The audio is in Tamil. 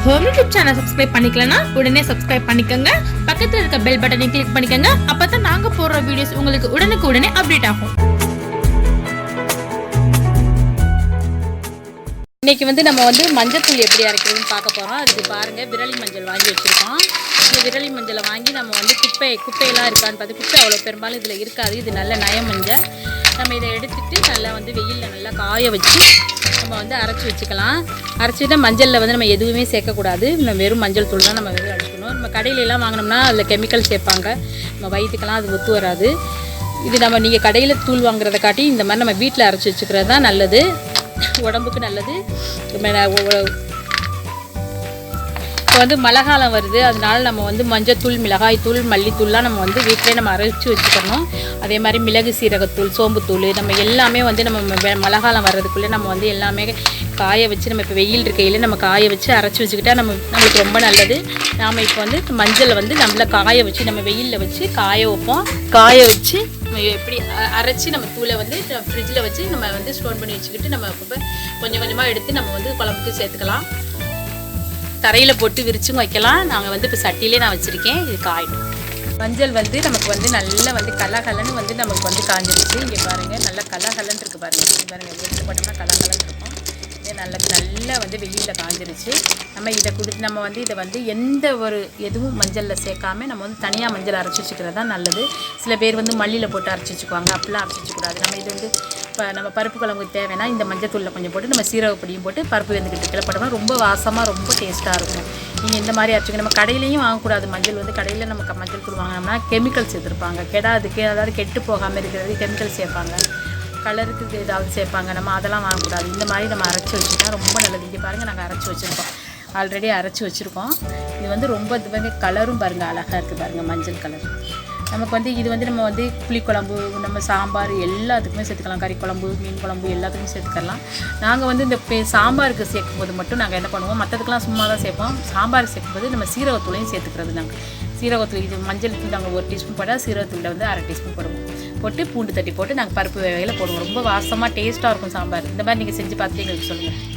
ஹோம் யூடியூப் சேனல் சப்ஸ்கிரைப் பண்ணிக்கலனா உடனே சப்ஸ்கிரைப் பண்ணிக்கங்க. பக்கத்துல இருக்க பெல் பட்டனை கிளிக் பண்ணிக்கங்க. அப்பதான் நாங்க போடுற வீடியோஸ் உங்களுக்கு உடனுக்குடனே அப்டேட் ஆகும். இன்னைக்கு நம்ம மஞ்சள் தூள் எப்படி அரைக்கிறதுன்னு பார்க்க போகிறோம். அதுக்கு பாருங்கள், விரலி மஞ்சள் வாங்கி வச்சுருக்கோம். இந்த விரலி மஞ்சளை வாங்கி நம்ம குப்பையெல்லாம் இருக்கான்னு பார்த்து, குப்பை அவ்வளோ பெரும்பாலும் இதில் இருக்காது. இது நல்ல நய மஞ்சள். நம்ம இதை எடுத்துகிட்டு நல்லா வெயிலில் நல்லா காய வச்சு நம்ம அரைச்சி வச்சுக்கலாம். அரைச்சிட்டு மஞ்சளில் நம்ம எதுவுமே சேர்க்கக்கூடாது. நம்ம வெறும் மஞ்சள் தூள் தான் நம்ம வெறும் அரைச்சிக்கணும். நம்ம கடையிலலாம் வாங்கினோம்னா அதில் கெமிக்கல் சேர்ப்பாங்க. நம்ம வயிற்றுக்கெல்லாம் அது ஒத்து வராது. இது நீங்கள் கடையில் தூள் வாங்குறத காட்டி இந்த மாதிரி நம்ம வீட்டில் அரைச்சி வச்சுக்கிறது தான் நல்லது, உடம்புக்கு நல்லது. இப்போ மழை காலம் வருது, அதனால நம்ம மஞ்சத்தூள், மிளகாய் தூள், மல்லித்தூள்லாம் நம்ம வீட்டிலே நம்ம அரைச்சி வச்சுக்கணும். அதே மாதிரி மிளகு சீரகத்தூள், சோம்புத்தூள் நம்ம எல்லாமே நம்ம மழை காலம் வர்றதுக்குள்ளே நம்ம எல்லாமே காய வச்சு, நம்ம இப்போ வெயில் இருக்கையில் நம்ம காய வச்சு அரைச்சி வச்சுக்கிட்டா நம்மளுக்கு ரொம்ப நல்லது. நாம் இப்போ மஞ்சளை நல்லா காய வச்சு நம்ம வெயிலில் வச்சு காய வைப்போம். காய வச்சு எப்படி அரைச்சி நம்ம தூளை ஃப்ரிட்ஜில் வச்சு நம்ம ஸ்டோர் பண்ணி வச்சுக்கிட்டு நம்ம கொஞ்சம் கொஞ்சமாக எடுத்து நம்ம குழம்புக்கு சேர்த்துக்கலாம். தரையில் போட்டு விரிச்சும் வைக்கலாம். நாங்கள் இப்போ சட்டியிலே நான் வச்சுருக்கேன். இது காயிடும். மஞ்சள் நமக்கு நல்லா கலகலன்னு நமக்கு காஞ்சிருச்சு. இங்கே பாருங்கள், நல்லா கலகலன்னு இருக்குது பாருங்கள். இங்கே பாருங்கள், எடுத்து போட்டோம்னா கலகலன்னு இருக்கும். இது நல்லா வெயிலில் காஞ்சிருச்சு. நம்ம இதை கொடுத்து நம்ம இதை எந்த ஒரு எதுவும் மஞ்சளில் சேர்க்காம நம்ம தனியாக மஞ்சள் அரைச்சி வச்சுக்கிறது தான் நல்லது. சில பேர் மல்லியில் போட்டு அரைச்சி வச்சுக்குவாங்க. அப்படிலாம் அரைச்சி வச்சுக்கூடாது. நம்ம இது இப்போ நம்ம பருப்பு குழம்புக்கு தேவைன்னா இந்த மஞ்சள் தூளில் கொஞ்சம் போட்டு நம்ம சீரகப்பொடியும் போட்டு பருப்பு வெந்துக்கிட்டு கிளப்படமா ரொம்ப வாசமாக ரொம்ப டேஸ்ட்டாக இருக்கும். நீங்கள் இந்த மாதிரி அரைச்சிக்க. நம்ம கடையிலையும் வாங்கக்கூடாது. மஞ்சள் கடையில் நம்ம மஞ்சள் தூள் வாங்கினோம்னா கெமிக்கல் சேர்த்துருப்பாங்க. அதாவது கெட்டு போகாமல் இருக்கிறது கெமிக்கல் சேர்ப்பாங்க. கலருக்கு ஏதாவது சேர்ப்பாங்க. நம்ம அதெல்லாம் வாங்கக்கூடாது. இந்த மாதிரி நம்ம அரைச்சி வச்சுட்டா ரொம்ப நல்லது. இங்கே பாருங்கள், நாங்கள் அரைச்சி வச்சுருக்கோம். ஆல்ரெடி அரைச்சி வச்சுருக்கோம். இது ரொம்ப கலரும் பாருங்கள், அழகாக இருக்குது பாருங்கள், மஞ்சள் கலர். நமக்கு இது நம்ம புளிக்குழம்பு, நம்ம சாம்பார் எல்லாத்துக்குமே சேர்த்துக்கலாம். கறி குழம்பு, மீன் குழம்பு எல்லாத்துக்கும் சேர்த்துக்கலாம். நாங்கள் இந்த சாம்பாருக்கு சேர்க்கும் போது மட்டும் நாங்கள் என்ன பண்ணுவோம், மற்றதுக்கெலாம் சும்மா தான் சேர்ப்போம். சாம்பாருக்கு சேர்க்கும்போது நம்ம சீரகத்தூளையும் சேர்த்துக்கிறது. நாங்கள் சீரகத்தூள் இது மஞ்சள் தூள் நாங்கள் 1 டீஸ்பூன் போட்டால் சீரகத்தூளில் 1/2 டீஸ்பூன் போடுவோம். போட்டு பூண்டு தட்டி போட்டு நாங்கள் பருப்பு வேகையில் போடுவோம். ரொம்ப வாசமாக டேஸ்ட்டாக இருக்கும் சாம்பார். இந்த மாதிரி நீங்கள் செஞ்சு பார்த்துட்டு எங்களுக்கு சொல்லுங்கள்.